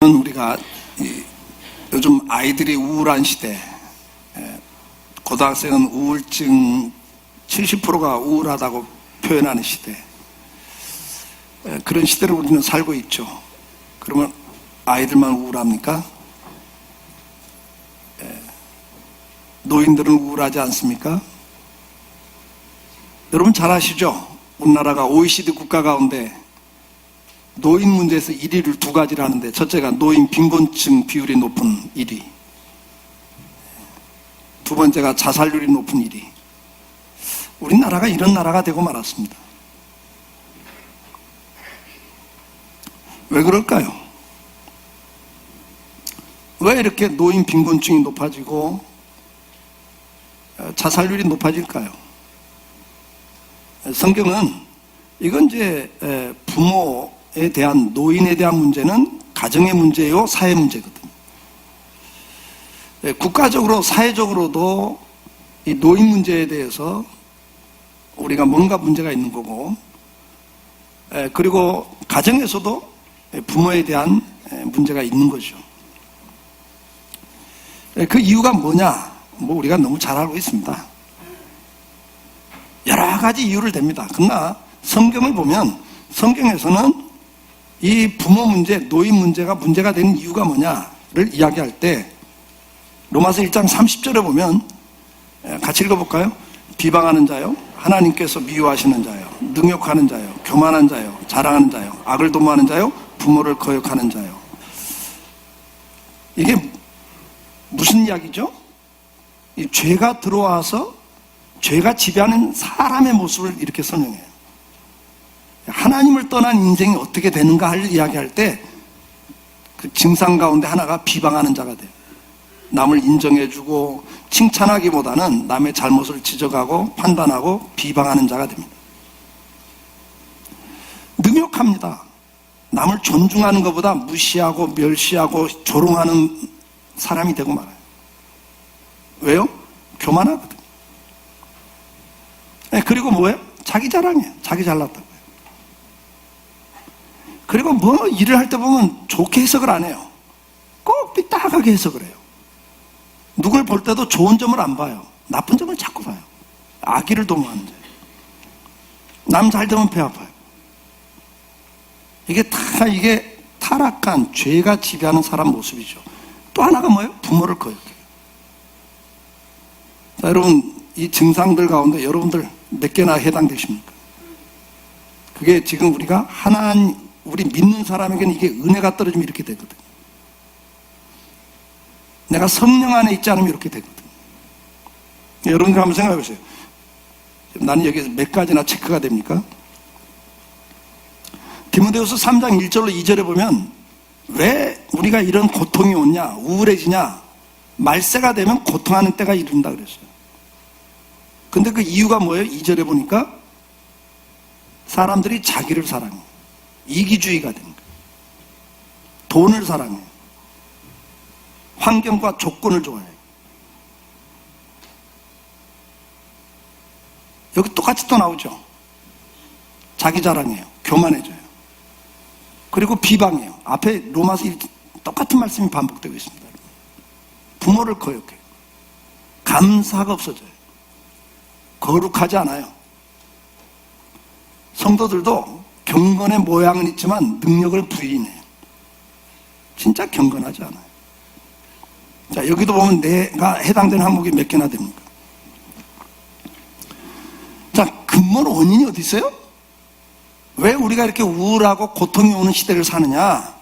저는 우리가 요즘 아이들이 우울한 시대, 고등학생은 우울증 70%가 우울하다고 표현하는 시대, 그런 시대를 우리는 살고 있죠. 그러면 아이들만 우울합니까? 노인들은 우울하지 않습니까? 여러분 잘 아시죠? 우리나라가 OECD 국가 가운데 노인 문제에서 1위를 두 가지를 하는데, 첫째가 노인 빈곤층 비율이 높은 1위, 두 번째가 자살률이 높은 1위. 우리나라가 이런 나라가 되고 말았습니다. 왜 그럴까요? 왜 이렇게 노인 빈곤층이 높아지고 자살률이 높아질까요? 성경은 이건 이제 부모에 대한, 노인에 대한 문제는 가정의 문제요, 사회 문제거든요. 국가적으로, 사회적으로도 이 노인 문제에 대해서 우리가 뭔가 문제가 있는 거고, 그리고 가정에서도 부모에 대한 문제가 있는 거죠. 그 이유가 뭐냐? 우리가 너무 잘 알고 있습니다. 여러 가지 이유를 댑니다. 그러나 성경을 보면, 성경에서는 이 부모 문제, 노인 문제가 문제가 되는 이유가 뭐냐를 이야기할 때 로마서 1장 30절에 보면, 같이 읽어볼까요? 비방하는 자요, 하나님께서 미워하시는 자요, 능욕하는 자요, 교만한 자요, 자랑하는 자요, 악을 도모하는 자요, 부모를 거역하는 자요. 이게 무슨 이야기죠? 이 죄가 들어와서 죄가 지배하는 사람의 모습을 이렇게 설명해요. 하나님을 떠난 인생이 어떻게 되는가를 이야기할 때 그 증상 가운데 하나가 비방하는 자가 돼요. 남을 인정해주고 칭찬하기보다는 남의 잘못을 지적하고 판단하고 비방하는 자가 됩니다. 능욕합니다. 남을 존중하는 것보다 무시하고 멸시하고 조롱하는 사람이 되고 말아요. 왜요? 교만하거든요. 그리고 뭐예요? 자기 자랑이에요. 자기 잘났다고요. 그리고 뭐 일을 할 때 보면 좋게 해석을 안 해요. 꼭 삐딱하게 해석을 해요. 누굴 볼 때도 좋은 점을 안 봐요. 나쁜 점을 자꾸 봐요. 악의를 도모하는 자예요. 남 잘 되면 배 아파요. 이게 타락한 죄가 지배하는 사람 모습이죠. 또 하나가 뭐예요? 부모를 거역해요. 자, 여러분, 이 증상들 가운데 여러분들 몇 개나 해당되십니까? 그게 지금 우리가 우리 믿는 사람에게는 이게 은혜가 떨어지면 이렇게 되거든요. 내가 성령 안에 있지 않으면 이렇게 되거든요. 여러분들 한번 생각해 보세요. 나는 여기서 몇 가지나 체크가 됩니까? 디모데후서 3장 1절로 2절에 보면, 왜 우리가 이런 고통이 오냐, 우울해지냐, 말세가 되면 고통하는 때가 이른다 그랬어요. 근데 그 이유가 뭐예요? 2절에 보니까 사람들이 자기를 사랑해요. 이기주의가 됩니다. 돈을 사랑해요. 환경과 조건을 좋아해요. 여기 똑같이 또 나오죠. 자기 자랑해요. 교만해져요. 그리고 비방해요. 앞에 로마서 똑같은 말씀이 반복되고 있습니다. 부모를 거역해요. 감사가 없어져요. 거룩하지 않아요. 성도들도 경건의 모양은 있지만 능력을 부인해요. 진짜 경건하지 않아요. 자, 여기도 보면 내가 해당되는 항목이 몇 개나 됩니까? 자, 근본 원인이 어디 있어요? 왜 우리가 이렇게 우울하고 고통이 오는 시대를 사느냐?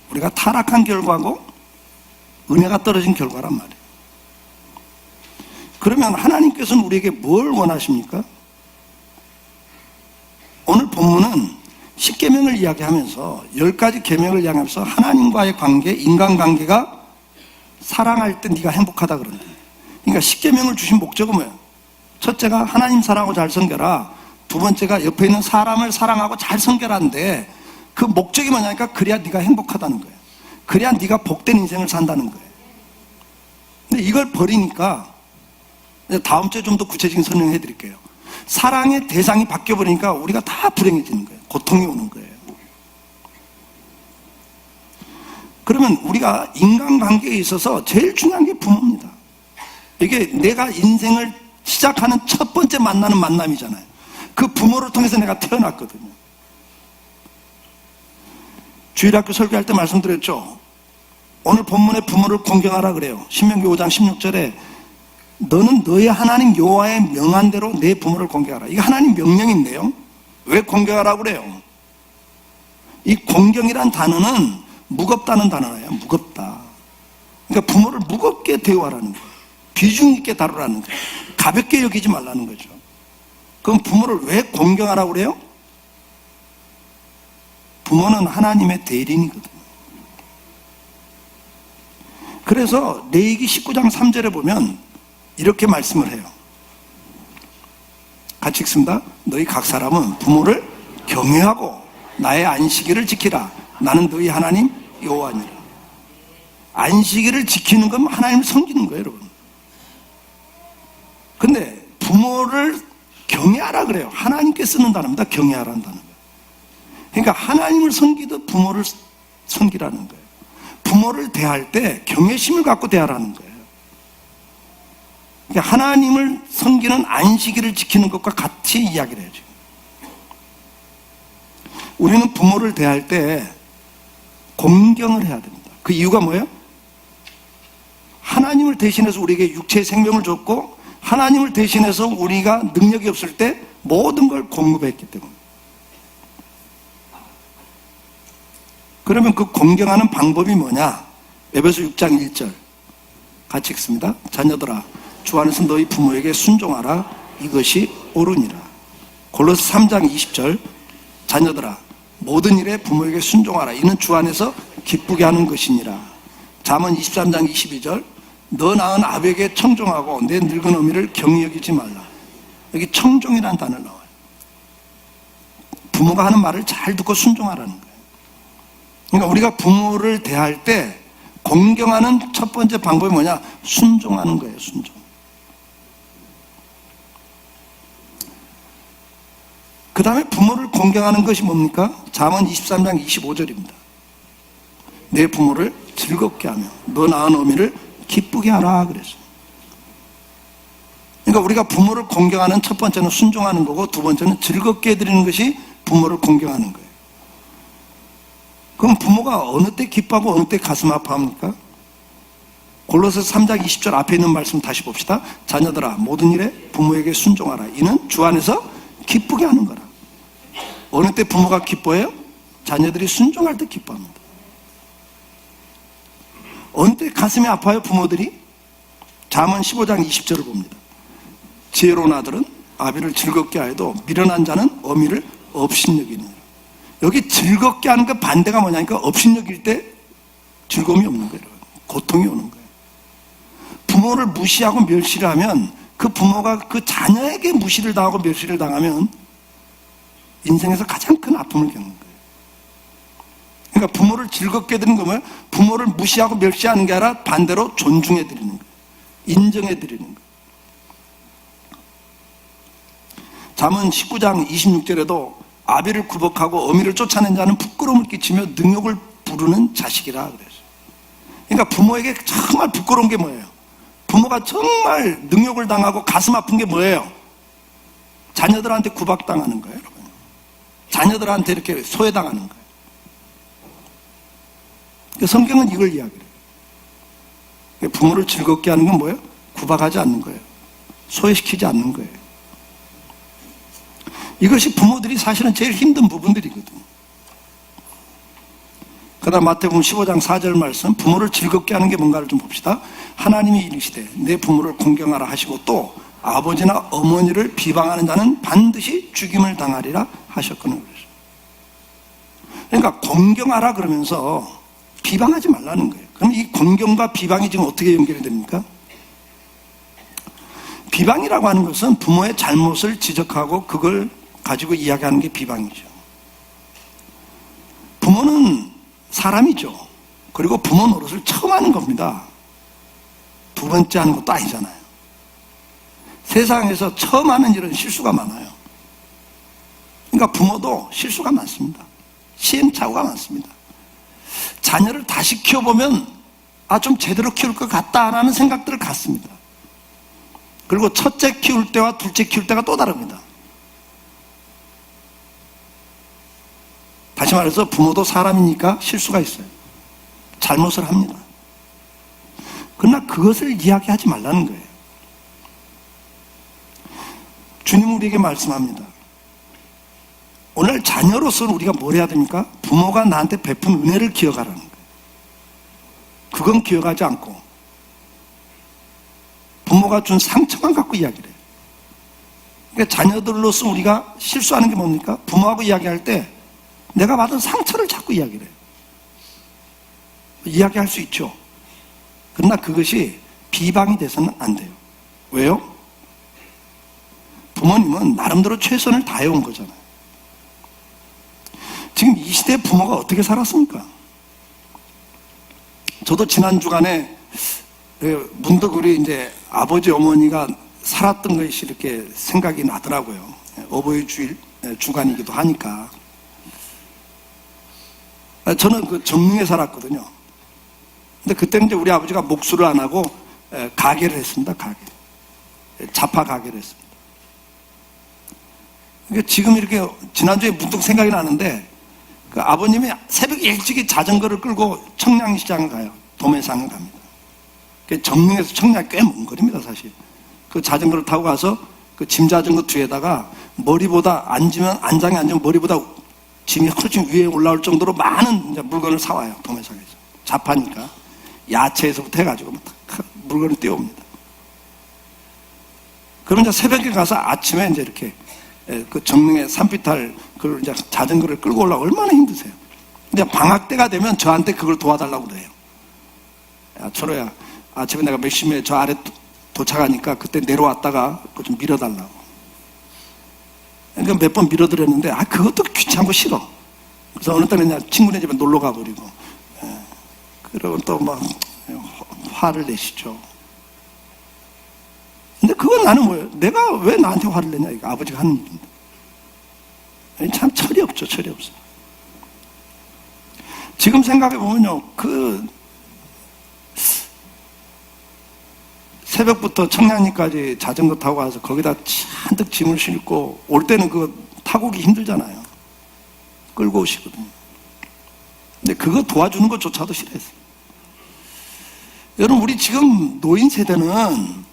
우리가 타락한 결과고 은혜가 떨어진 결과란 말이에요. 그러면 하나님께서는 우리에게 뭘 원하십니까? 오늘 본문은 10계명을 이야기하면서 10가지 계명을 이야기하면서 하나님과의 관계, 인간관계가 사랑할 때 네가 행복하다 그런다. 그러니까 10계명을 주신 목적은 뭐예요? 첫째가 하나님 사랑하고 잘 섬겨라. 두 번째가 옆에 있는 사람을 사랑하고 잘 섬겨라는데, 그 목적이 뭐냐니까 그래야 네가 행복하다는 거예요. 그래야 네가 복된 인생을 산다는 거예요. 근데 이걸 버리니까, 다음 주에 좀 더 구체적인 설명해 드릴게요. 사랑의 대상이 바뀌어버리니까 우리가 다 불행해지는 거예요. 고통이 오는 거예요. 그러면 우리가 인간관계에 있어서 제일 중요한 게 부모입니다. 이게 내가 인생을 시작하는 첫 번째 만나는 만남이잖아요. 그 부모를 통해서 내가 태어났거든요. 주일학교 설교할 때 말씀드렸죠. 오늘 본문에 부모를 공경하라 그래요. 신명기 5장 16절에 너는 너의 하나님 여호와의 명한 대로 내 부모를 공경하라. 이게 하나님 명령인데요. 왜 공경하라고 그래요? 이 공경이란 단어는 무겁다는 단어예요. 무겁다. 그러니까 부모를 무겁게 대우하라는 거예요. 비중 있게 다루라는 거예요. 가볍게 여기지 말라는 거죠. 그럼 부모를 왜 공경하라고 그래요? 부모는 하나님의 대리인이거든요. 그래서 레위기 19장 3절에 보면 이렇게 말씀을 해요. 같이 읽습니다. 너희 각 사람은 부모를 경외하고 나의 안식일을 지키라. 나는 너희 하나님 여호와니라. 안식일을 지키는 건 하나님을 섬기는 거예요, 여러분. 근데 부모를 경외하라 그래요. 하나님께 쓰는 단어입니다. 경외하라는 단어. 그러니까 하나님을 섬기듯 부모를 섬기라는 거예요. 부모를 대할 때 경외심을 갖고 대하라는 거예요. 그러니까 하나님을 섬기는 안식일을 지키는 것과 같이 이야기를 해요. 지금. 우리는 부모를 대할 때 공경을 해야 됩니다. 그 이유가 뭐예요? 하나님을 대신해서 우리에게 육체의 생명을 줬고 하나님을 대신해서 우리가 능력이 없을 때 모든 걸 공급했기 때문에. 그러면 그 공경하는 방법이 뭐냐? 에베소 6장 1절 같이 읽습니다. 자녀들아 주 안에서 너희 부모에게 순종하라. 이것이 옳으니라. 골로새 3장 20절 자녀들아 모든 일에 부모에게 순종하라. 이는 주 안에서 기쁘게 하는 것이니라. 잠언 23장 22절 너 낳은 아버에게 청종하고 내 늙은 어미를 경히 여기지 말라. 여기 청종이라는 단어가 나와요. 부모가 하는 말을 잘 듣고 순종하라는 거예요. 그러니까 우리가 부모를 대할 때 공경하는 첫 번째 방법이 뭐냐? 순종하는 거예요. 순종. 그 다음에 부모를 공경하는 것이 뭡니까? 잠언 23장 25절입니다. 내 부모를 즐겁게 하며 너 낳은 어미를 기쁘게 하라 그랬어요. 그러니까 우리가 부모를 공경하는 첫 번째는 순종하는 거고 두 번째는 즐겁게 해드리는 것이 부모를 공경하는 거예요. 그럼 부모가 어느 때 기뻐하고 어느 때 가슴 아파합니까? 골로새서 3장 20절 앞에 있는 말씀 다시 봅시다. 자녀들아 모든 일에 부모에게 순종하라. 이는 주 안에서 기쁘게 하는 거라. 어느 때 부모가 기뻐해요? 자녀들이 순종할 때 기뻐합니다. 어느 때 가슴이 아파요? 부모들이? 잠언 15장 20절을 봅니다. 지혜로운 아들은 아비를 즐겁게 하여도 미련한 자는 어미를 업신여기느니라. 여기 즐겁게 하는 그 반대가 뭐냐니까 업신여길 때 즐거움이 없는 거예요. 고통이 오는 거예요. 부모를 무시하고 멸시를 하면 그 부모가 그 자녀에게 무시를 당하고 멸시를 당하면 인생에서 가장 큰 아픔을 겪는 거예요. 그러니까 부모를 즐겁게 해드리는 거면 부모를 무시하고 멸시하는 게 아니라 반대로 존중해드리는 거예요. 인정해드리는 거예요. 잠언 19장 26절에도 아비를 구박하고 어미를 쫓아낸 자는 부끄러움을 끼치며 능욕을 부르는 자식이라 그랬어요. 그러니까 부모에게 정말 부끄러운 게 뭐예요? 부모가 정말 능욕을 당하고 가슴 아픈 게 뭐예요? 자녀들한테 구박당하는 거예요, 여러분. 자녀들한테 이렇게 소외당하는 거예요. 그러니까 성경은 이걸 이야기해요. 부모를 즐겁게 하는 건 뭐예요? 구박하지 않는 거예요. 소외시키지 않는 거예요. 이것이 부모들이 사실은 제일 힘든 부분들이거든요. 그 다음 마태복음 15장 4절 말씀, 부모를 즐겁게 하는 게 뭔가를 좀 봅시다. 하나님이 이르시되 내 부모를 공경하라 하시고 또 아버지나 어머니를 비방하는 자는 반드시 죽임을 당하리라 하셨거든요. 그러니까 공경하라 그러면서 비방하지 말라는 거예요. 그럼 이 공경과 비방이 지금 어떻게 연결이 됩니까? 비방이라고 하는 것은 부모의 잘못을 지적하고 그걸 가지고 이야기하는 게 비방이죠. 부모는 사람이죠. 그리고 부모 노릇을 처음 하는 겁니다. 두 번째 하는 것도 아니잖아요. 세상에서 처음 하는 일은 실수가 많아요. 그러니까 부모도 실수가 많습니다. 시행착오가 많습니다. 자녀를 다시 키워보면 좀 제대로 키울 것 같다라는 생각들을 갖습니다. 그리고 첫째 키울 때와 둘째 키울 때가 또 다릅니다. 다시 말해서 부모도 사람이니까 실수가 있어요. 잘못을 합니다. 그러나 그것을 이야기하지 말라는 거예요. 주님 우리에게 말씀합니다. 오늘 자녀로서는 우리가 뭘 해야 됩니까? 부모가 나한테 베푼 은혜를 기억하라는 거예요. 그건 기억하지 않고 부모가 준 상처만 갖고 이야기를 해요. 그러니까 자녀들로서 우리가 실수하는 게 뭡니까? 부모하고 이야기할 때 내가 받은 상처를 자꾸 이야기를 해요. 이야기할 수 있죠. 그러나 그것이 비방이 돼서는 안 돼요. 왜요? 부모님은 나름대로 최선을 다해온 거잖아요. 지금 이 시대의 부모가 어떻게 살았습니까? 저도 지난 주간에 문득 우리 이제 아버지 어머니가 살았던 것이 이렇게 생각이 나더라고요. 어버이 주일 주간이기도 하니까. 저는 그 정릉에 살았거든요. 근데 그때 이제 우리 아버지가 목수를 안 하고 가게를 했습니다. 가게. 자파 가게를 했습니다. 그러니까 지금 이렇게 지난주에 문득 생각이 나는데 그 아버님이 새벽 일찍이 자전거를 끌고 청량시장을 가요. 도매상을 갑니다. 정릉에서 청량이 꽤 먼 거리입니다, 사실. 그 자전거를 타고 가서 그 짐 자전거 뒤에다가 머리보다 안장에 앉으면 머리보다 짐이 훨씬 위에 올라올 정도로 많은 이제 물건을 사와요, 도매상에서. 자파니까. 야채에서부터 해가지고 물건을 띄웁니다. 그러면 이제 새벽에 가서 아침에 이제 이렇게 그 정릉의 산비탈 그걸 이제 자전거를 끌고 올라가 얼마나 힘드세요. 근데 방학 때가 되면 저한테 그걸 도와달라고 그래요. 야, 철호야, 아침에 내가 몇 시에 저 아래 도착하니까 그때 내려왔다가 그거 좀 밀어달라고. 그러니까 몇 번 밀어드렸는데, 그것도 귀찮고 싫어. 그래서 어느 때는 그냥 친구네 집에 놀러 가버리고, 그리고 또 막 화를 내시죠. 근데 그건 나는 뭐예요? 내가 왜 나한테 화를 내냐? 이거 아버지가 하는 일인데. 참 철이 없죠, 철이 없어. 지금 생각해보면요, 새벽부터 청량리까지 자전거 타고 가서 거기다 잔뜩 짐을 싣고 올 때는 그거 타고 오기 힘들잖아요. 끌고 오시거든요. 근데 그거 도와주는 것조차도 싫어했어요. 여러분, 우리 지금 노인 세대는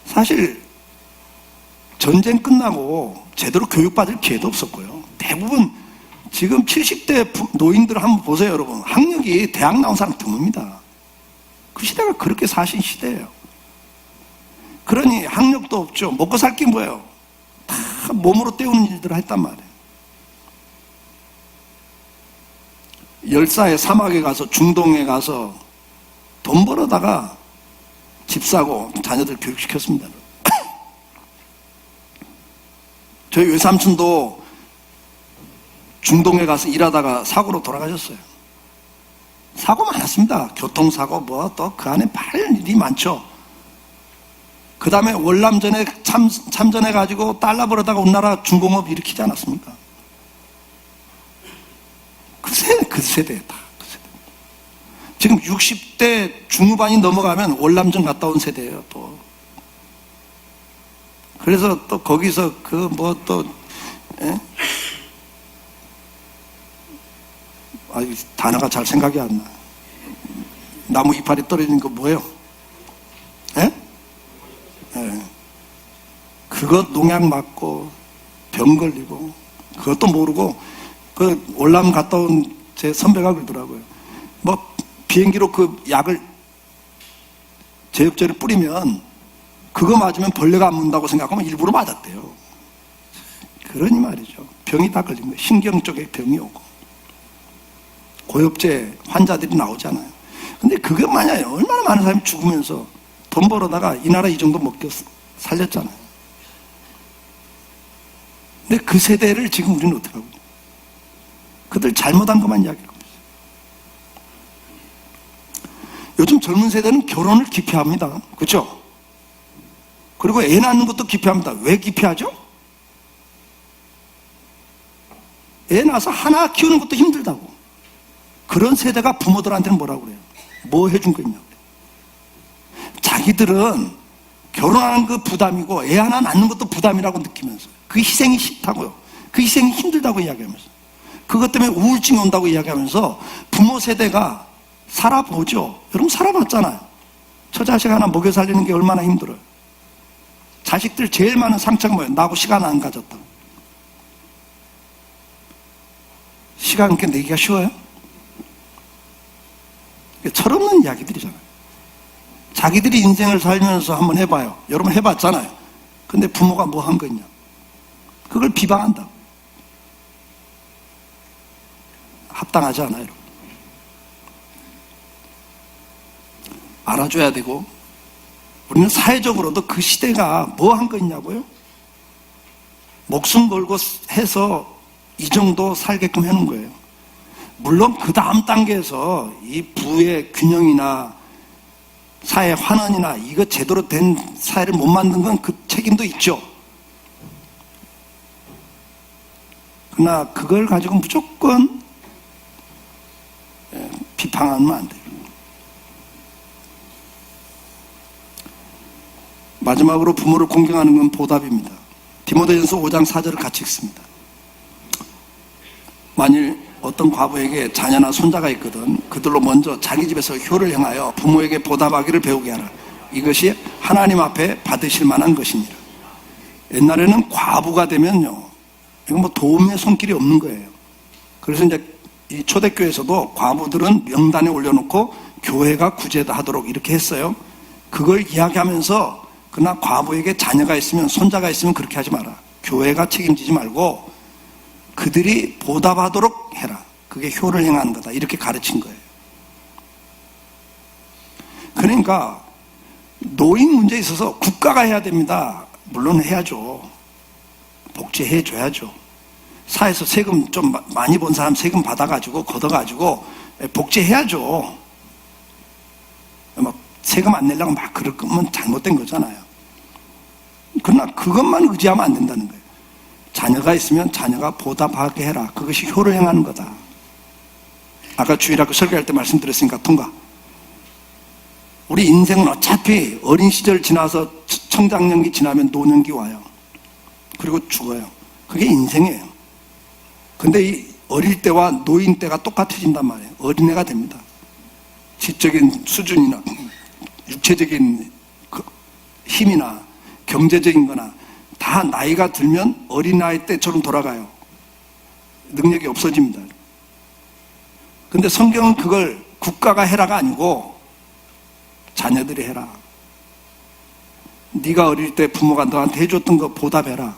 사실 전쟁 끝나고 제대로 교육받을 기회도 없었고요. 대부분 지금 70대 노인들 한번 보세요, 여러분. 학력이 대학 나온 사람 드뭅니다. 그 시대가 그렇게 사신 시대예요. 그러니 학력도 없죠. 먹고 살 게 뭐예요? 다 몸으로 때우는 일들을 했단 말이에요. 열사의 사막에 가서 중동에 가서 돈 벌어다가 집 사고 자녀들 교육시켰습니다. 저희 외삼촌도 중동에 가서 일하다가 사고로 돌아가셨어요. 사고 많았습니다. 교통사고 뭐 또 그 안에 많은 일이 많죠. 그 다음에 월남전에 참전해가지고 달러 벌어다가 우리나라 중공업 일으키지 않았습니까? 그 세대다. 그 세대. 지금 60대 중후반이 넘어가면 월남전 갔다 온 세대예요, 또. 그래서 또 거기서 단어가 잘 생각이 안 나. 나무 이파리 떨어지는 거 뭐예요? 예? 예. 그거 농약 맞고 병 걸리고 그것도 모르고 그 월남 갔다 온 제 선배가 그러더라고요. 뭐 비행기로 그 약을 제엽제를 뿌리면 그거 맞으면 벌레가 안 문다고 생각하면 일부러 맞았대요. 그러니 말이죠. 병이 다 걸린 거예요. 신경 쪽에 병이 오고 고엽제 환자들이 나오잖아요. 근데 그게 만약에 얼마나 많은 사람이 죽으면서 돈 벌어다가 이 나라 이 정도 먹겨 살렸잖아요. 근데 그 세대를 지금 우리는 어떻게 하고 있냐. 그들 잘못한 것만 이야기하고 있어요. 요즘 젊은 세대는 결혼을 기피합니다. 그렇죠? 그리고 애 낳는 것도 기피합니다. 왜 기피하죠? 애 낳아서 하나 키우는 것도 힘들다고. 그런 세대가 부모들한테는 뭐라고 그래요? 뭐 해준 거 있냐고. 자기들은 결혼하는 그 부담이고 애 하나 낳는 것도 부담이라고 느끼면서 그 희생이 싫다고요. 그 희생이 힘들다고 이야기하면서 그것 때문에 우울증이 온다고 이야기하면서 부모 세대가 살아보죠. 여러분 살아봤잖아요. 처자식 하나 먹여 살리는 게 얼마나 힘들어요. 자식들 제일 많은 상처가 뭐예요? 나하고 시간 안 가졌다. 시간 그렇게 내기가 쉬워요? 철없는 이야기들이잖아요. 자기들이 인생을 살면서 한번 해봐요. 여러분 해봤잖아요. 근데 부모가 뭐 한 거 있냐? 그걸 비방한다. 합당하지 않아요. 여러분. 알아줘야 되고 우리는 사회적으로도 그 시대가 뭐 한 거 있냐고요? 목숨 걸고 해서 이 정도 살게끔 해놓은 거예요. 물론 그 다음 단계에서 이 부의 균형이나 사회 환원이나 이거 제대로 된 사회를 못 만든 건 그 책임도 있죠. 그러나 그걸 가지고 무조건 비판하면 안 돼요. 마지막으로 부모를 공경하는 건 보답입니다. 디모데전서 5장 4절을 같이 읽습니다. 만일 어떤 과부에게 자녀나 손자가 있거든 그들로 먼저 자기 집에서 효를 행하여 부모에게 보답하기를 배우게 하라. 이것이 하나님 앞에 받으실 만한 것이니라. 옛날에는 과부가 되면요, 이건 뭐 도움의 손길이 없는 거예요. 그래서 이제 이 초대교회에서도 과부들은 명단에 올려놓고 교회가 구제하도록 이렇게 했어요. 그걸 이야기하면서 그러나 과부에게 자녀가 있으면 손자가 있으면 그렇게 하지 마라. 교회가 책임지지 말고 그들이 보답하도록 해라. 그게 효를 행하는 거다. 이렇게 가르친 거예요. 그러니까 노인 문제에 있어서 국가가 해야 됩니다. 물론 해야죠. 복지해 줘야죠. 사회에서 세금 좀 많이 번 사람 세금 받아가지고 걷어가지고 복지해야죠. 막 세금 안 내려고 막 그럴 거면 잘못된 거잖아요. 그러나 그것만 의지하면 안 된다는 거예요. 자녀가 있으면 자녀가 보답하게 해라. 그것이 효를 행하는 거다. 아까 주일학교 설교할 때 말씀드렸으니까 통과. 우리 인생은 어차피 어린 시절 지나서 청장년기 지나면 노년기 와요. 그리고 죽어요. 그게 인생이에요. 근데 이 어릴 때와 노인 때가 똑같아진단 말이에요. 어린애가 됩니다. 지적인 수준이나 육체적인 힘이나 경제적인 거나 다 나이가 들면 어린아이 때처럼 돌아가요. 능력이 없어집니다. 근데 성경은 그걸 국가가 해라가 아니고 자녀들이 해라. 네가 어릴 때 부모가 너한테 해줬던 거 보답해라.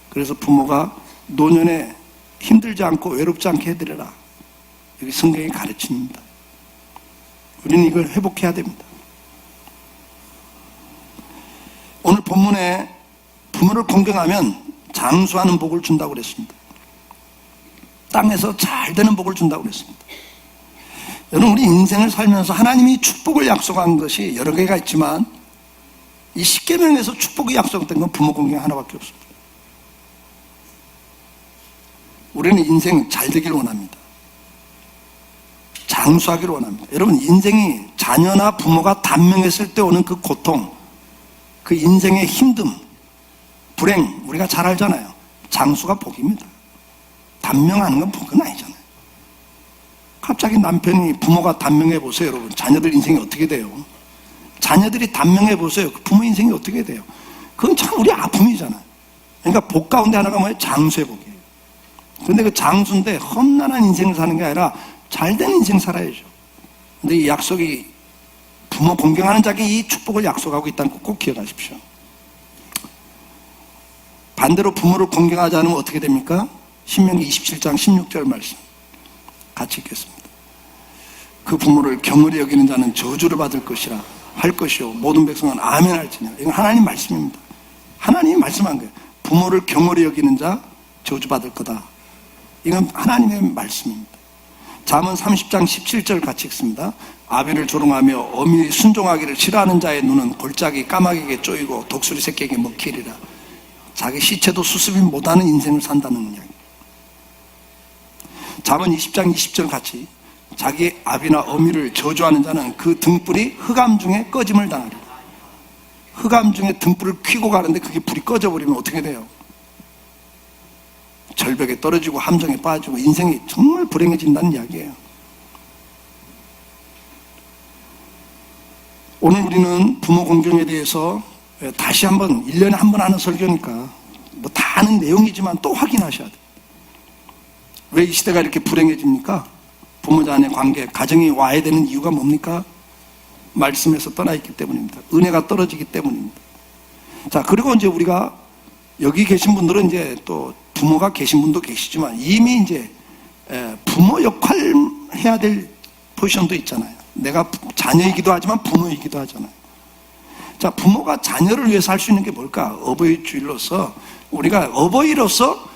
그래서 부모가 노년에 힘들지 않고 외롭지 않게 해드려라. 여기 성경이 가르칩니다. 우리는 이걸 회복해야 됩니다. 오늘 본문에 부모를 공경하면 장수하는 복을 준다고 그랬습니다. 땅에서 잘 되는 복을 준다고 그랬습니다. 여러분, 우리 인생을 살면서 하나님이 축복을 약속한 것이 여러 개가 있지만 이 십계명에서 축복이 약속된 건 부모 공경 하나밖에 없습니다. 우리는 인생 잘 되길 원합니다. 장수하기를 원합니다. 여러분, 인생이 자녀나 부모가 단명했을 때 오는 그 고통, 그 인생의 힘듦, 불행, 우리가 잘 알잖아요. 장수가 복입니다. 단명하는 건 복은 아니잖아요. 갑자기 남편이 부모가 단명해 보세요, 여러분. 자녀들 인생이 어떻게 돼요? 자녀들이 단명해 보세요. 그 부모 인생이 어떻게 돼요? 그건 참 우리 아픔이잖아요. 그러니까 복 가운데 하나가 뭐예요? 장수의 복이에요. 근데 그 장수인데 험난한 인생을 사는 게 아니라 잘된 인생 살아야죠. 근데 이 약속이 부모 공경하는 자에게 이 축복을 약속하고 있다는 거 꼭 기억하십시오. 반대로 부모를 공경하지 않으면 어떻게 됩니까? 신명기 27장 16절 말씀 같이 읽겠습니다. 그 부모를 경홀히 여기는 자는 저주를 받을 것이라 할 것이요 모든 백성은 아멘 할지니라. 이건 하나님 말씀입니다. 하나님이 말씀한 거예요. 부모를 경홀히 여기는 자 저주 받을 거다. 이건 하나님의 말씀입니다. 잠언 30장 17절 같이 읽습니다. 아비를 조롱하며 어미의 순종하기를 싫어하는 자의 눈은 골짜기 까마귀에게 쪼이고 독수리 새끼에게 먹히리라. 자기 시체도 수습이 못하는 인생을 산다는 이야기. 잠언 20장 20절 같이 자기 아비나 어미를 저주하는 자는 그 등불이 흑암 중에 꺼짐을 당하리라. 흑암 중에 등불을 켜고 가는데 그게 불이 꺼져버리면 어떻게 돼요? 절벽에 떨어지고 함정에 빠지고 인생이 정말 불행해진다는 이야기예요. 오늘 우리는 부모 공경에 대해서 다시 한번 1년에 한 번 하는 설교니까 뭐 다 아는 내용이지만 또 확인하셔야 돼요. 왜 이 시대가 이렇게 불행해집니까? 부모자 간의 관계, 가정이 와야 되는 이유가 뭡니까? 말씀에서 떠나 있기 때문입니다. 은혜가 떨어지기 때문입니다. 자, 그리고 이제 우리가 여기 계신 분들은 이제 또 부모가 계신 분도 계시지만 이미 이제 부모 역할 해야 될 포지션도 있잖아요. 내가 자녀이기도 하지만 부모이기도 하잖아요. 자, 부모가 자녀를 위해서 할 수 있는 게 뭘까? 어버이 주일로서 우리가 어버이로서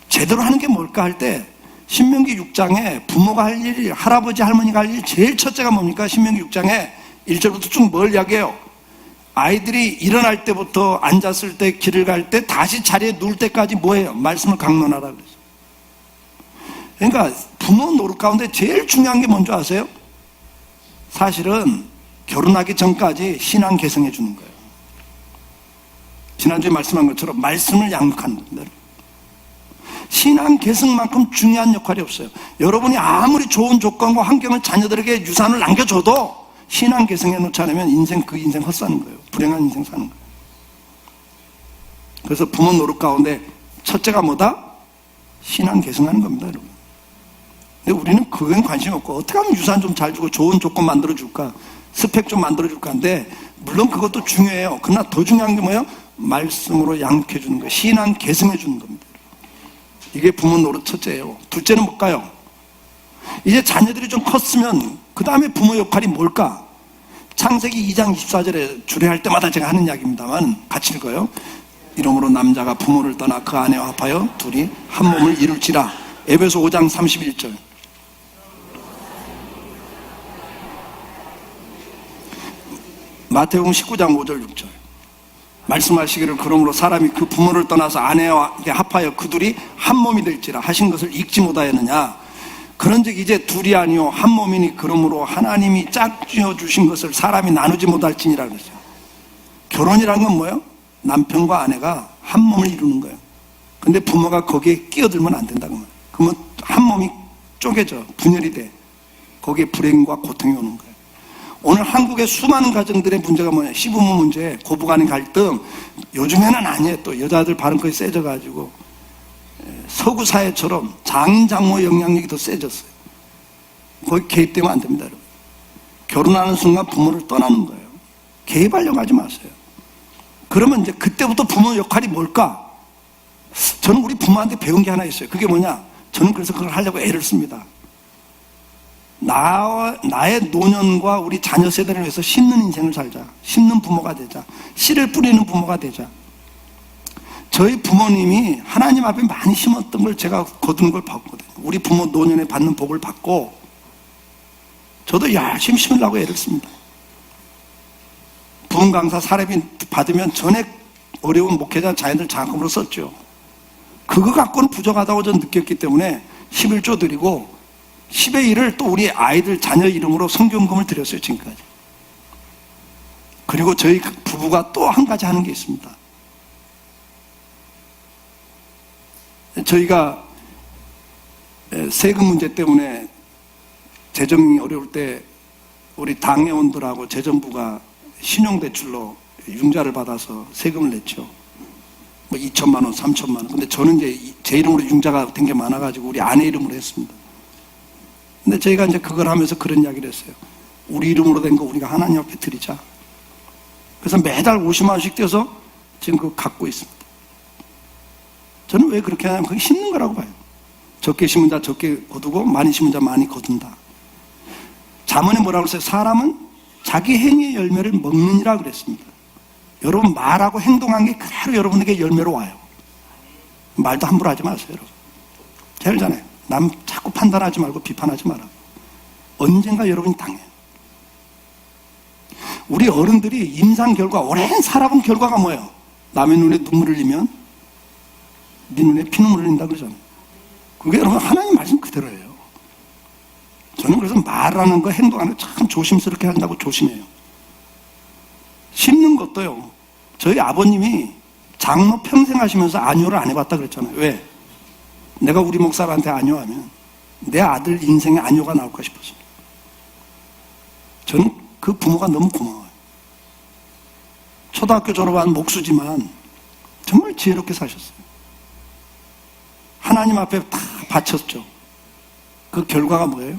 제대로 하는 게 뭘까 할 때 신명기 6장에 부모가 할 일이, 할아버지 할머니가 할 일 제일 첫째가 뭡니까? 신명기 6장에 1절부터 쭉 뭘 이야기해요? 아이들이 일어날 때부터 앉았을 때, 길을 갈 때, 다시 자리에 누울 때까지 뭐예요? 말씀을 강론하라 그랬어요. 그러니까 부모 노릇 가운데 제일 중요한 게 뭔지 아세요? 사실은 결혼하기 전까지 신앙 개성해 주는 거예요. 지난주에 말씀한 것처럼 말씀을 양육하는 겁니다. 신앙 개성만큼 중요한 역할이 없어요. 여러분이 아무리 좋은 조건과 환경을 자녀들에게 유산을 남겨줘도 신앙 개성해 놓지 않으면 그 인생 헛사는 거예요. 불행한 인생 사는 거예요. 그래서 부모 노릇 가운데 첫째가 뭐다? 신앙 개성하는 겁니다, 여러분. 근데 우리는 그건 관심이 없고 어떻게 하면 유산 좀 잘 주고 좋은 조건 만들어줄까? 스펙 좀 만들어줄까? 근데 물론 그것도 중요해요. 그러나 더 중요한 게 뭐예요? 말씀으로 양육해 주는 거예요. 신앙 개성해 주는 겁니다. 이게 부모 노릇 첫째예요. 둘째는 뭘까요? 이제 자녀들이 좀 컸으면 그 다음에 부모 역할이 뭘까? 창세기 2장 24절에 주례할 때마다 제가 하는 이야기입니다만 같이 읽어요. 이러므로 남자가 부모를 떠나 그 아내와 합하여 둘이 한 몸을 이룰지라. 에베소 5장 31절. 마태복음 19장 5절 6절. 말씀하시기를 그러므로 사람이 그 부모를 떠나서 아내와 합하여 그 둘이 한 몸이 될지라 하신 것을 읽지 못하였느냐. 그런즉 이제 둘이 아니요 한 몸이니 그러므로 하나님이 짝지어 주신 것을 사람이 나누지 못할지니라 그러죠. 결혼이란 건 뭐예요? 남편과 아내가 한 몸을 이루는 거예요. 근데 부모가 거기에 끼어들면 안 된다고 말이에요. 그러면 한 몸이 쪼개져 분열이 돼. 거기에 불행과 고통이 오는 거예요. 오늘 한국의 수많은 가정들의 문제가 뭐냐? 시부모 문제, 고부간의 갈등. 요즘에는 아니에요. 또 여자들 발음까지 세져가지고 서구 사회처럼 장모 영향력이 더 세졌어요. 거기 개입되면 안 됩니다, 여러분. 결혼하는 순간 부모를 떠나는 거예요. 개입하려고 하지 마세요. 그러면 이제 그때부터 부모 역할이 뭘까? 저는 우리 부모한테 배운 게 하나 있어요. 그게 뭐냐? 저는 그래서 그걸 하려고 애를 씁니다. 나의 노년과 우리 자녀 세대를 위해서 심는 인생을 살자. 심는 부모가 되자. 씨를 뿌리는 부모가 되자. 저희 부모님이 하나님 앞에 많이 심었던 걸 제가 거두는 걸 봤거든요. 우리 부모 노년에 받는 복을 받고 저도 열심히 심으려고 애를 씁니다. 부흥 강사 사례비 받으면 전액 어려운 목회자 자녀들 장학금으로 썼죠. 그거 갖고는 부족하다고 저는 느꼈기 때문에 11조 드리고 10의 1을 또 우리 아이들 자녀 이름으로 성경금을 드렸어요, 지금까지. 그리고 저희 부부가 또 한 가지 하는 게 있습니다. 저희가 세금 문제 때문에 재정이 어려울 때 우리 당회원들하고 재정부가 신용대출로 융자를 받아서 세금을 냈죠. 뭐 2천만 원, 3천만 원. 근데 저는 이제 제 이름으로 융자가 된 게 많아가지고 우리 아내 이름으로 했습니다. 근데 저희가 이제 그걸 하면서 그런 이야기를 했어요. 우리 이름으로 된 거 우리가 하나님 앞에 드리자. 그래서 매달 50만 원씩 떼서 지금 그거 갖고 있습니다. 저는 왜 그렇게 하냐면 그게 심는 거라고 봐요. 적게 심은 자 적게 거두고 많이 심은 자 많이 거둔다. 잠언에 뭐라고 했어요? 사람은 자기 행위의 열매를 먹느니라 그랬습니다. 여러분 말하고 행동한 게 그대로 여러분에게 열매로 와요. 말도 함부로 하지 마세요, 여러분. 제가 알잖아요. 남 자꾸 판단하지 말고 비판하지 마라. 언젠가 여러분이 당해요. 우리 어른들이 임상 결과, 오랜 살아본 결과가 뭐예요? 남의 눈에 눈물을 흘리면 네 눈에 피눈물을 흘린다 그러잖아요. 그게 여러분 하나님 말씀 그대로예요. 저는 그래서 말하는 거, 행동하는 거 참 조심스럽게 한다고 조심해요. 심는 것도요. 저희 아버님이 장로 평생 하시면서 안효를 안 해봤다 그랬잖아요. 왜? 내가 우리 목사한테 안효하면 내 아들 인생에 안효가 나올까 싶었어요. 저는 그 부모가 너무 고마워요. 초등학교 졸업한 목수지만 정말 지혜롭게 사셨어요. 하나님 앞에 다 바쳤죠. 그 결과가 뭐예요?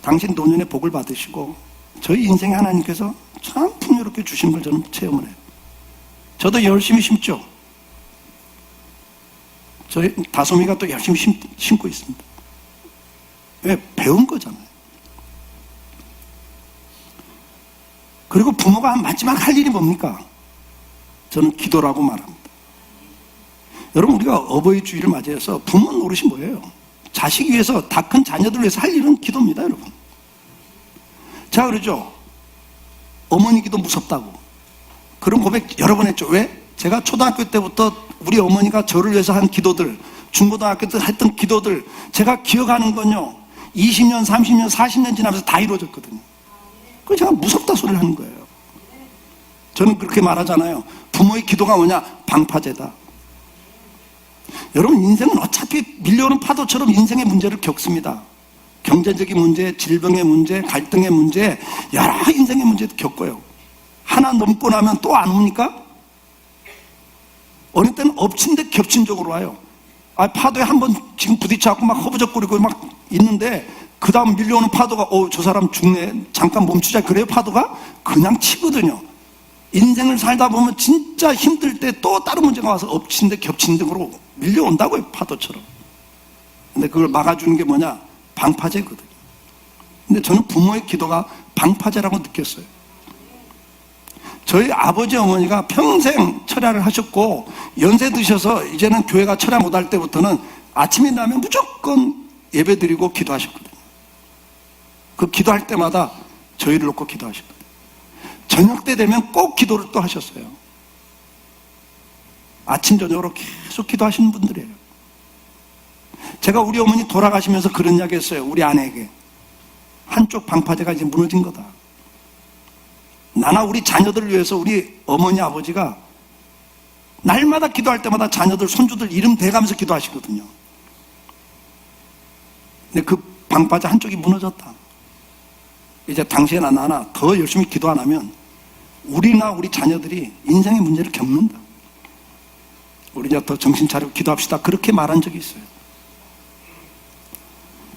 당신 노년의 복을 받으시고 저희 인생에 하나님께서 참 풍요롭게 주신 걸 저는 체험을 해요. 저도 열심히 심죠. 저희 다솜이가 또 열심히 심고 있습니다. 왜? 배운 거잖아요. 그리고 부모가 마지막 할 일이 뭡니까? 저는 기도라고 말합니다. 여러분, 우리가 어버이 주일을 맞이해서 부모 노릇이 뭐예요? 자식 위해서, 다 큰 자녀들 위해서 할 일은 기도입니다, 여러분. 자, 그러죠. 어머니 기도 무섭다고. 그런 고백 여러 번 했죠. 왜? 제가 초등학교 때부터 우리 어머니가 저를 위해서 한 기도들, 중고등학교 때 했던 기도들, 제가 기억하는 건요, 20년, 30년, 40년 지나면서 다 이루어졌거든요. 그래서 제가 무섭다 소리를 하는 거예요. 저는 그렇게 말하잖아요. 부모의 기도가 뭐냐? 방파제다. 여러분, 인생은 어차피 밀려오는 파도처럼 인생의 문제를 겪습니다. 경제적인 문제, 질병의 문제, 갈등의 문제, 여러 인생의 문제도 겪어요. 하나 넘고 나면 또 안 옵니까? 어느 때는 엎친 데 겹친 적으로 와요. 파도에 한번 지금 부딪혀갖고 막 허브적거리고 막 있는데, 그 다음 밀려오는 파도가, 저 사람 죽네. 잠깐 멈추자. 그래요, 파도가? 그냥 치거든요. 인생을 살다 보면 진짜 힘들 때 또 다른 문제가 와서 엎친 데 겹친 등으로 밀려온다고요, 파도처럼. 근데 그걸 막아주는 게 뭐냐? 방파제거든요. 근데 저는 부모의 기도가 방파제라고 느꼈어요. 저희 아버지 어머니가 평생 철야를 하셨고, 연세 드셔서 이제는 교회가 철야 못할 때부터는 아침이 나면 무조건 예배 드리고 기도하셨거든요. 그 기도할 때마다 저희를 놓고 기도하셨거든요. 저녁 때 되면 꼭 기도를 또 하셨어요. 아침 저녁으로 계속 기도하시는 분들이에요. 제가 우리 어머니 돌아가시면서 그런 이야기 했어요. 우리 아내에게. 한쪽 방파제가 이제 무너진 거다. 나나 우리 자녀들을 위해서 우리 어머니 아버지가 날마다 기도할 때마다 자녀들 손주들 이름 대가면서 기도하시거든요. 근데 그 방파제 한쪽이 무너졌다. 이제 당시에나 나나 더 열심히 기도 안 하면 우리나 우리 자녀들이 인생의 문제를 겪는다. 우리 이제 더 정신 차리고 기도합시다. 그렇게 말한 적이 있어요.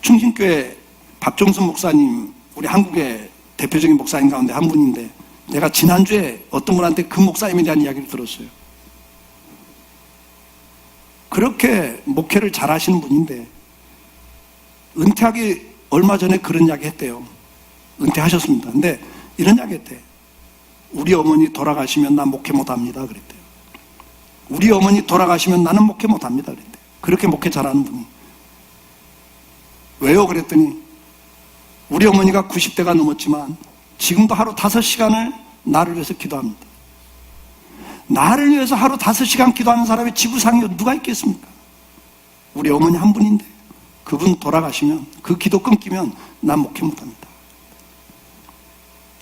충신교회 박종순 목사님, 우리 한국의 대표적인 목사님 가운데 한 분인데, 내가 지난주에 어떤 분한테 그 목사님에 대한 이야기를 들었어요. 그렇게 목회를 잘 하시는 분인데 은퇴하기 얼마 전에 그런 이야기 했대요. 은퇴하셨습니다. 근데 이런 이야기 했대. 우리 어머니 돌아가시면 난 목회 못합니다. 그랬대요. 우리 어머니 돌아가시면 나는 목회 못합니다. 그랬대요. 그렇게 목회 잘하는 분이. 왜요? 그랬더니 우리 어머니가 90대가 넘었지만 지금도 하루 5시간을 나를 위해서 기도합니다. 나를 위해서 하루 5시간 기도하는 사람이 지구상에 누가 있겠습니까? 우리 어머니 한 분인데 그분 돌아가시면, 그 기도 끊기면 난 목회 못합니다.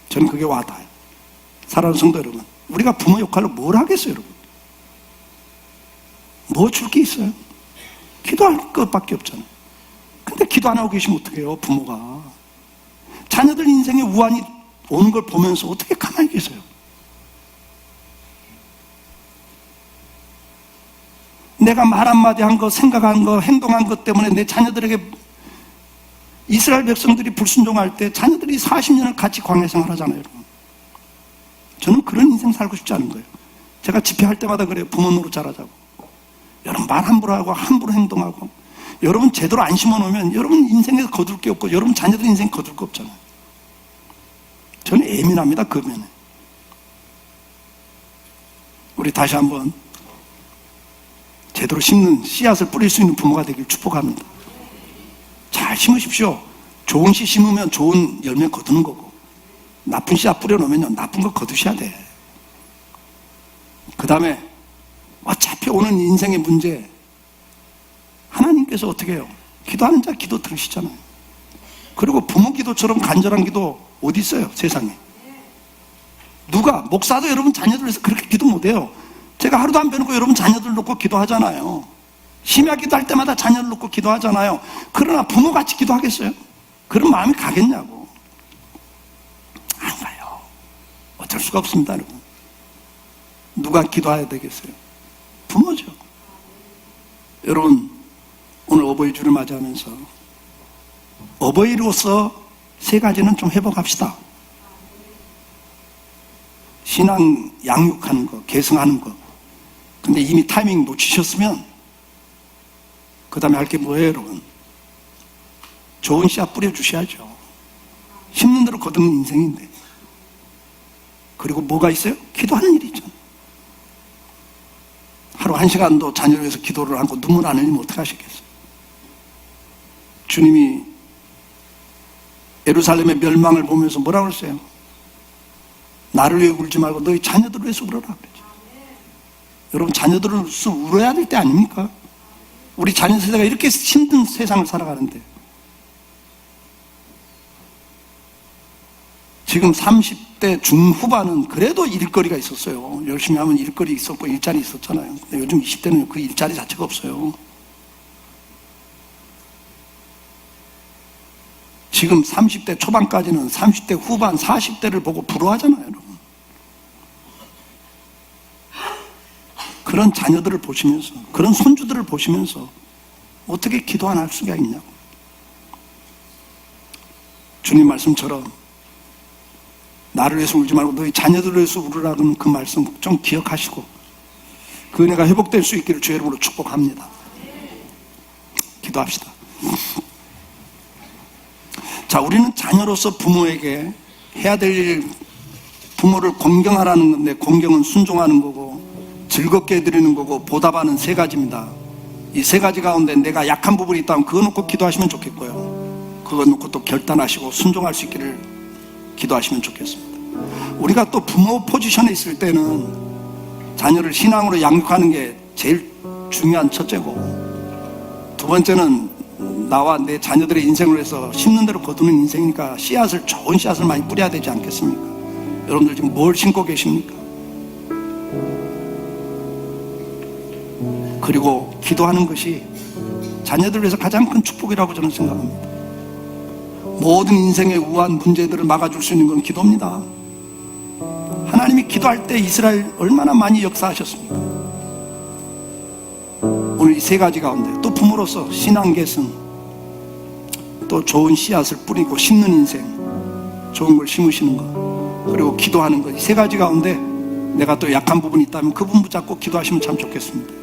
저는 그게 와닿아요. 사랑하는 성도 여러분, 우리가 부모 역할로 뭘 하겠어요, 여러분? 뭐 줄 게 있어요? 기도할 것밖에 없잖아요. 근데 기도 안 하고 계시면 어떡해요, 부모가. 자녀들 인생에 우환이 오는 걸 보면서 어떻게 가만히 계세요? 내가 말 한마디 한 거, 생각한 거, 행동한 것 때문에 내 자녀들에게, 이스라엘 백성들이 불순종할 때 자녀들이 40년을 같이 광야 생활하잖아요, 여러분. 저는 그런 인생 살고 싶지 않은 거예요. 제가 집회할 때마다 그래요. 부모 노릇 잘하자고. 여러분 말 함부로 하고 함부로 행동하고, 여러분 제대로 안 심어놓으면 여러분 인생에서 거둘 게 없고 여러분 자녀들 인생 거둘 게 없잖아요. 저는 예민합니다, 그 면에. 우리 다시 한번 제대로 심는 씨앗을 뿌릴 수 있는 부모가 되길 축복합니다. 잘 심으십시오. 좋은 씨 심으면 좋은 열매 거두는 거고, 나쁜 씨앗 뿌려놓으면 나쁜 거 거두셔야 돼. 그 다음에 어차피 오는 인생의 문제, 하나님께서 어떻게 해요? 기도하는 자 기도 들으시잖아요. 그리고 부모 기도처럼 간절한 기도 어디 있어요, 세상에? 누가? 목사도 여러분 자녀들 위해서 그렇게 기도 못해요. 제가 하루도 안 빼놓고 여러분 자녀들 놓고 기도하잖아요. 심야 기도할 때마다 자녀를 놓고 기도하잖아요. 그러나 부모같이 기도하겠어요? 그런 마음이 가겠냐고. 안 가요. 어쩔 수가 없습니다, 여러분. 누가 기도해야 되겠어요? 부모죠. 여러분, 오늘 어버이 주를 맞이하면서 어버이로서 세 가지는 좀 회복합시다. 신앙 양육하는 거, 계승하는 거. 근데 이미 타이밍 놓치셨으면 그 다음에 할 게 뭐예요, 여러분? 좋은 씨앗 뿌려주셔야죠. 심는 대로 거두는 인생인데. 그리고 뭐가 있어요? 기도하는 일이 있잖아요. 하루 1시간도 자녀를 위해서 기도를 하고 눈물 안 흘리면 어떡하시겠어요? 주님이 예루살렘의 멸망을 보면서 뭐라고 그랬어요? 나를 위해 울지 말고 너희 자녀들을 위해서 울어라 그랬죠. 여러분, 자녀들을 위해서 울어야 될 때 아닙니까? 우리 자녀 세대가 이렇게 힘든 세상을 살아가는데 지금 30대 중후반은 그래도 일거리가 있었어요. 열심히 하면 일거리 있었고 일자리 있었잖아요. 근데 요즘 20대는 그 일자리 자체가 없어요. 지금 30대 초반까지는 30대 후반 40대를 보고 부러워하잖아요, 여러분. 그런 자녀들을 보시면서, 그런 손주들을 보시면서 어떻게 기도 안 할 수가 있냐고. 주님 말씀처럼 나를 위해서 울지 말고 너희 자녀들을 위해서 울으라는 그 말씀 좀 기억하시고 그 은혜가 회복될 수 있기를 주의 이름으로 축복합니다. 기도합시다. 자, 우리는 자녀로서 부모에게 해야 될 일, 부모를 공경하라는 건데, 공경은 순종하는 거고 즐겁게 해드리는 거고 보답하는 세 가지입니다. 이 세 가지 가운데 내가 약한 부분이 있다면 그거 놓고 기도하시면 좋겠고요, 그거 놓고 또 결단하시고 순종할 수 있기를 기도하시면 좋겠습니다. 우리가 또 부모 포지션에 있을 때는 자녀를 신앙으로 양육하는 게 제일 중요한 첫째고, 두 번째는 나와 내 자녀들의 인생을 위해서 심는 대로 거두는 인생이니까 씨앗을, 좋은 씨앗을 많이 뿌려야 되지 않겠습니까? 여러분들 지금 뭘 심고 계십니까? 그리고 기도하는 것이 자녀들 위해서 가장 큰 축복이라고 저는 생각합니다. 모든 인생의 우한 문제들을 막아줄 수 있는 건 기도입니다. 하나님이 기도할 때 이스라엘 얼마나 많이 역사하셨습니까? 오늘 이 세 가지 가운데 또 부모로서 신앙 계승, 또 좋은 씨앗을 뿌리고 심는 인생, 좋은 걸 심으시는 것, 그리고 기도하는 것, 이 세 가지 가운데 내가 또 약한 부분이 있다면 그 부분 붙잡고 기도하시면 참 좋겠습니다.